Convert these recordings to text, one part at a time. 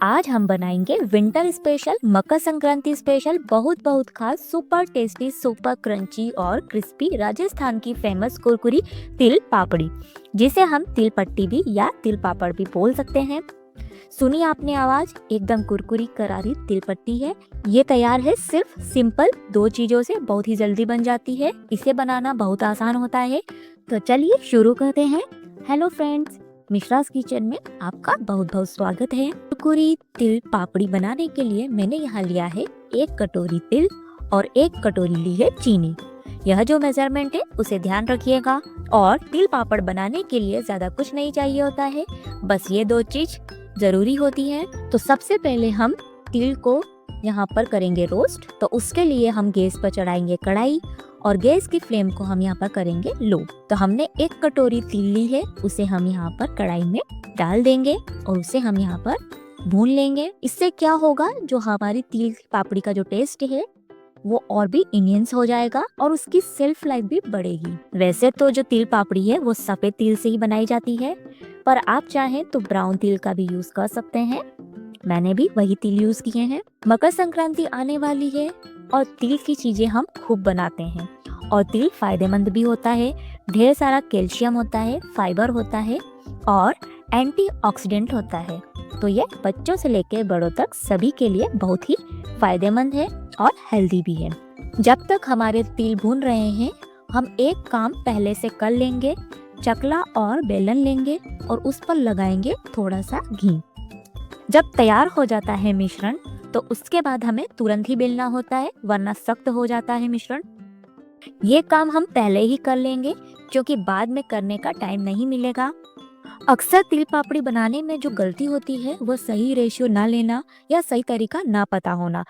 आज हम बनाएंगे विंटर स्पेशल, मकर संक्रांति स्पेशल, बहुत बहुत खास, सुपर टेस्टी, सुपर क्रंची और क्रिस्पी राजस्थान की फेमस कुरकुरी तिल पापड़ी, जिसे हम तिल पट्टी भी या तिल पापड़ भी बोल सकते हैं। सुनी आपने आवाज, एकदम कुरकुरी करारी तिल पट्टी है। ये तैयार है सिर्फ सिंपल 2 चीजों से, बहुत ही जल्दी बन जाती है। इसे बनाना बहुत आसान होता है, तो चलिए शुरू करते हैं। हेलो फ्रेंड्स, मिश्रास किचन में आपका बहुत बहुत स्वागत है। कुरकुरी तिल पापड़ी बनाने के लिए मैंने यहाँ लिया है 1 कटोरी तिल और 1 कटोरी ली है चीनी। यह जो मेजरमेंट है उसे ध्यान रखिएगा। और तिल पापड़ बनाने के लिए ज्यादा कुछ नहीं चाहिए होता है, बस ये 2 चीज जरूरी होती है। तो सबसे पहले हम तिल को यहाँ पर करेंगे रोस्ट। तो उसके लिए हम गैस पर चढ़ाएंगे कढ़ाई और गैस की फ्लेम को हम यहाँ पर करेंगे लो। तो हमने 1 कटोरी तिल ली है, उसे हम यहाँ पर कढ़ाई में डाल देंगे और उसे हम यहाँ पर भून लेंगे। इससे क्या होगा, जो हमारी तिल की पापड़ी का जो टेस्ट है वो और भी इनहेंस हो जाएगा और उसकी सेल्फ लाइफ भी बढ़ेगी। वैसे तो जो तिल पापड़ी है वो सफेद तिल से ही बनाई जाती है, पर आप चाहें तो ब्राउन तिल का भी यूज कर सकते हैं। मैंने भी वही तिल यूज किए हैं। मकर संक्रांति आने वाली है और तिल की चीजें हम खूब बनाते हैं। और तिल फायदेमंद भी होता है, ढेर सारा कैल्शियम होता है, फाइबर होता है और एंटीऑक्सीडेंट होता है। तो ये बच्चों से लेकर बड़ों तक सभी के लिए बहुत ही फायदेमंद है और हेल्दी भी है। जब तक हमारे तिल भून रहे हैं, हम एक काम पहले से कर लेंगे। चकला और बेलन लेंगे और उस पर लगाएंगे थोड़ा सा घी। जब तैयार हो जाता है मिश्रण, तो उसके बाद हमें तुरंत ही बेलना होता है, वरना सख्त हो जाता है मिश्रण। ये काम हम पहले ही कर लेंगे क्योंकि बाद में करने का टाइम नहीं मिलेगा। अक्सर तिल पापड़ी बनाने में जो गलती होती है वो सही रेशियो ना लेना या सही तरीका ना पता होना।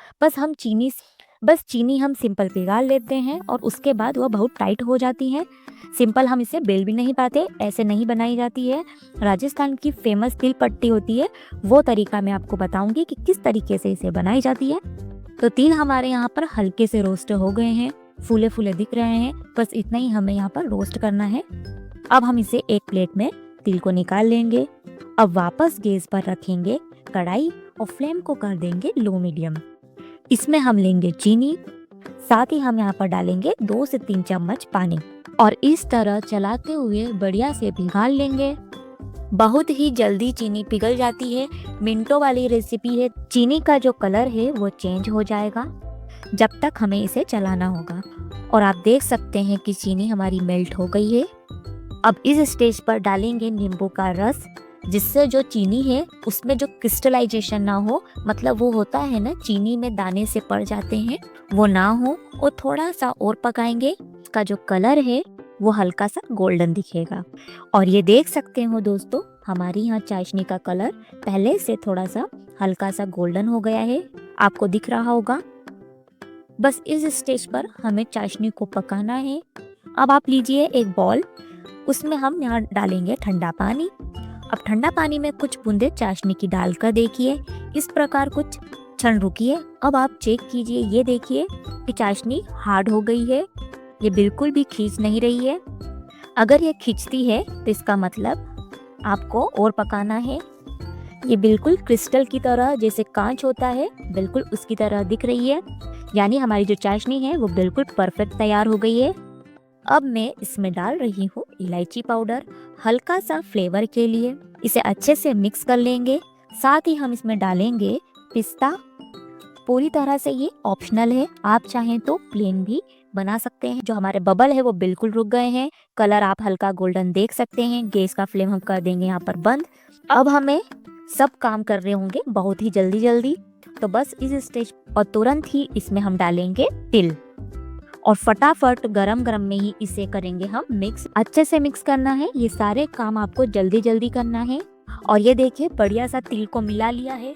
बस चीनी हम सिंपल पिघाल लेते हैं और उसके बाद वह बहुत टाइट हो जाती है। सिंपल हम इसे बेल भी नहीं पाते, ऐसे नहीं बनाई जाती है। राजस्थान की फेमस तिल पट्टी होती है, वो तरीका मैं आपको बताऊंगी कि किस तरीके से इसे बनाई जाती है। तो तिल हमारे यहाँ पर हल्के से रोस्ट हो गए हैं, फूले फूले दिख रहे हैं, बस इतना ही हमें यहाँ पर रोस्ट करना है। अब हम इसे एक प्लेट में तिल को निकाल लेंगे। अब वापस गैस पर रखेंगे कढ़ाई और फ्लेम को कर देंगे लो मीडियम। इसमें हम लेंगे चीनी, साथ ही हम यहाँ पर डालेंगे 2 से 3 चम्मच पानी और इस तरह चलाते हुए बढ़िया से पिघाल लेंगे। बहुत ही जल्दी चीनी पिघल जाती है, मिनटों वाली रेसिपी है। चीनी का जो कलर है वो चेंज हो जाएगा जब तक हमें इसे चलाना होगा। और आप देख सकते हैं कि चीनी हमारी मेल्ट हो गई है। अब इस स्टेज पर डालेंगे नींबू का रस, जिससे जो चीनी है उसमें जो क्रिस्टलाइजेशन ना हो, मतलब वो होता है ना चीनी में दाने से पड़ जाते हैं, वो ना हो। और थोड़ा सा और पकाएंगे, इसका जो कलर है वो हल्का सा गोल्डन दिखेगा। और ये देख सकते हो दोस्तों, हमारी यहाँ चाशनी का कलर पहले से थोड़ा सा हल्का सा गोल्डन हो गया है, आपको दिख रहा होगा। बस इस स्टेज पर हमें चाशनी को पकाना है। अब आप लीजिए एक बॉल, उसमें हम यहाँ डालेंगे ठंडा पानी। अब ठंडा पानी में कुछ बूंदे चाशनी की डालकर देखिए, इस प्रकार कुछ क्षण रुकिए। अब आप चेक कीजिए, ये देखिए कि चाशनी हार्ड हो गई है, ये बिल्कुल भी खींच नहीं रही है। अगर ये खींचती है तो इसका मतलब आपको और पकाना है। ये बिल्कुल क्रिस्टल की तरह, जैसे कांच होता है, बिल्कुल उसकी तरह दिख रही है। यानी हमारी जो चाशनी है वो बिल्कुल परफेक्ट तैयार हो गई है। अब मैं इसमें डाल रही हूँ इलायची पाउडर, हल्का सा फ्लेवर के लिए। इसे अच्छे से मिक्स कर लेंगे। साथ ही हम इसमें डालेंगे पिस्ता। पूरी तरह से ये ऑप्शनल है, आप चाहें तो प्लेन भी बना सकते हैं। जो हमारे बबल है वो बिल्कुल रुक गए हैं, कलर आप हल्का गोल्डन देख सकते हैं। गैस का फ्लेम हम कर देंगे यहाँ पर बंद। अब हमें सब काम कर रहे होंगे बहुत ही जल्दी जल्दी, तो बस इस स्टेज और तुरंत ही इसमें हम डालेंगे तिल और फटाफट गरम गरम में ही इसे करेंगे हम मिक्स। अच्छे से मिक्स करना है, ये सारे काम आपको जल्दी जल्दी करना है। और ये देखिए बढ़िया सा तिल को मिला लिया है।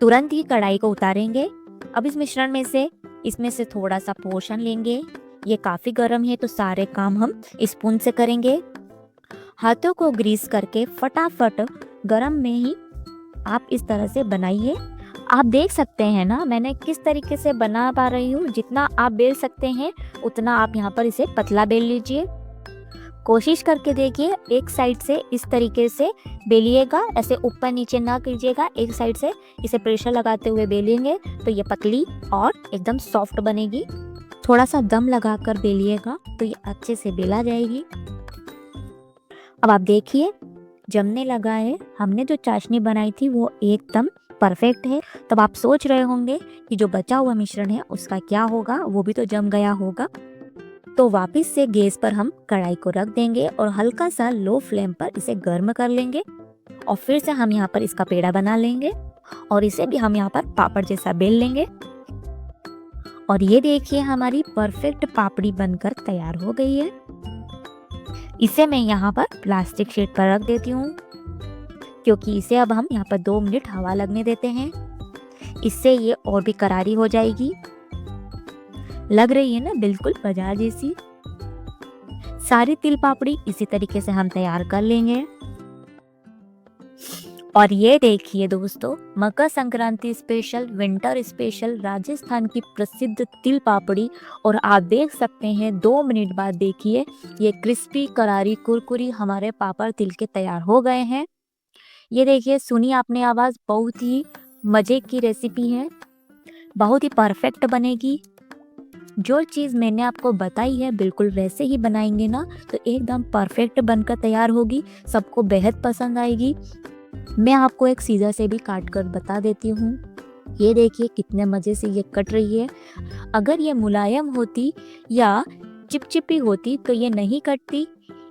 तुरंत ही कढ़ाई को उतारेंगे। अब इस मिश्रण में से इसमें से थोड़ा सा पोर्शन लेंगे। ये काफी गर्म है तो सारे काम हम स्पून से करेंगे। हाथों को ग्रीस करके फटाफट गरम में ही आप इस तरह से बनाइए। आप देख सकते हैं ना मैंने किस तरीके से बना पा रही हूँ। जितना आप बेल सकते हैं उतना आप यहाँ पर इसे पतला बेल लीजिए। कोशिश करके देखिए, एक साइड से इस तरीके से बेलिएगा, ऐसे ऊपर नीचे ना कीजिएगा, एक साइड से इसे प्रेशर लगाते हुए बेलेंगे तो ये पतली और एकदम सॉफ्ट बनेगी। थोड़ा सा दम लगाकर बेलिएगा तो ये अच्छे से बेला जाएगी। अब आप देखिए जमने लगा है। हमने जो चाशनी बनाई थी वो एकदम परफेक्ट है। तब आप सोच रहे होंगे कि जो बचा हुआ मिश्रण है उसका क्या होगा, वो भी तो जम गया होगा। तो वापस से गैस पर हम कढ़ाई को रख देंगे और हल्का सा लो फ्लेम पर इसे गर्म कर लेंगे और फिर से हम यहाँ पर इसका पेड़ा बना लेंगे और इसे भी हम यहाँ पर पापड़ जैसा बेल लेंगे। और ये देखिए हमारी परफेक्ट पापड़ी बनकर तैयार हो गई है। इसे मैं यहाँ पर प्लास्टिक शीट पर रख देती हूँ क्योंकि इसे अब हम यहाँ पर 2 मिनट हवा लगने देते हैं। इससे ये और भी करारी हो जाएगी। लग रही है ना बिल्कुल बाजार जैसी। सारी तिल पापड़ी इसी तरीके से हम तैयार कर लेंगे। और ये देखिए दोस्तों, Makar Sankranti special, winter special Rajasthan की प्रसिद्ध तिल पापड़ी। और आप देख सकते हैं 2 मिनट बाद देखिए ये क्रिस्पी करारी कुरकुरी हमारे पापड़ तिल के तैयार हो गए हैं। ये देखिए, सुनी आपने आवाज़, बहुत ही मज़े की रेसिपी है, बहुत ही परफेक्ट बनेगी। जो चीज़ मैंने आपको बताई है बिल्कुल वैसे ही बनाएंगे ना तो एकदम परफेक्ट बनकर तैयार होगी, सबको बेहद पसंद आएगी। मैं आपको एक सीज़र से भी काट कर बता देती हूँ। ये देखिए कितने मज़े से ये कट रही है। अगर ये मुलायम होती या चिपचिपी होती तो ये नहीं कटती।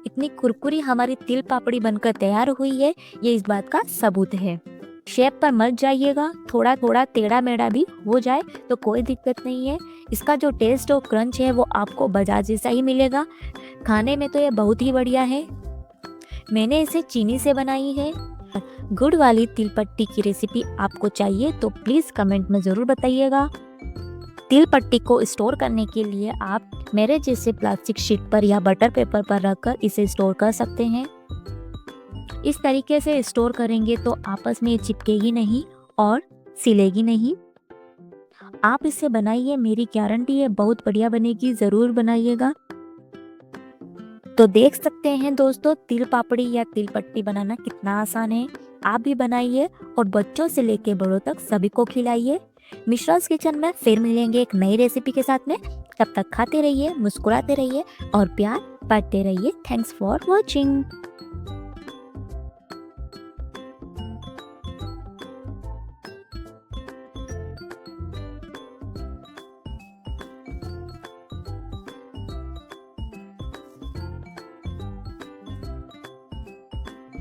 इतनी कुरकुरी हमारी तिल पापड़ी बनकर तैयार हुई है, ये इस बात का सबूत है। शेप पर मत जाइएगा, थोड़ा थोड़ा टेढ़ा मेढ़ा भी हो जाए तो कोई दिक्कत नहीं है। इसका जो टेस्ट और क्रंच है वो आपको बाजार जैसा ही मिलेगा। खाने में तो ये बहुत ही बढ़िया है। मैंने इसे चीनी से बनाई है। गुड़ वाली तिल पट्टी की रेसिपी आपको चाहिए तो प्लीज़ कमेंट में ज़रूर बताइएगा। तिल पट्टी को स्टोर करने के लिए आप मेरे जैसे प्लास्टिक शीट पर या बटर पेपर पर रखकर इसे स्टोर कर सकते हैं। इस तरीके से स्टोर करेंगे तो आपस में ये चिपकेगी नहीं और सिलेगी नहीं। आप इसे बनाइए, मेरी गारंटी है बहुत बढ़िया बनेगी, ज़रूर बनाइएगा। तो देख सकते हैं दोस्तों, तिल पापड़ी या तिल पट्टी बनाना कितना आसान है। आप भी बनाइए और बच्चों से लेके बड़ों तक सभी को खिलाइए। मिश्रास किचन में फिर मिलेंगे एक नई रेसिपी के साथ में। तब तक खाते रहिए, मुस्कुराते रहिए और प्यार बांटते रहिए। Thanks for watching.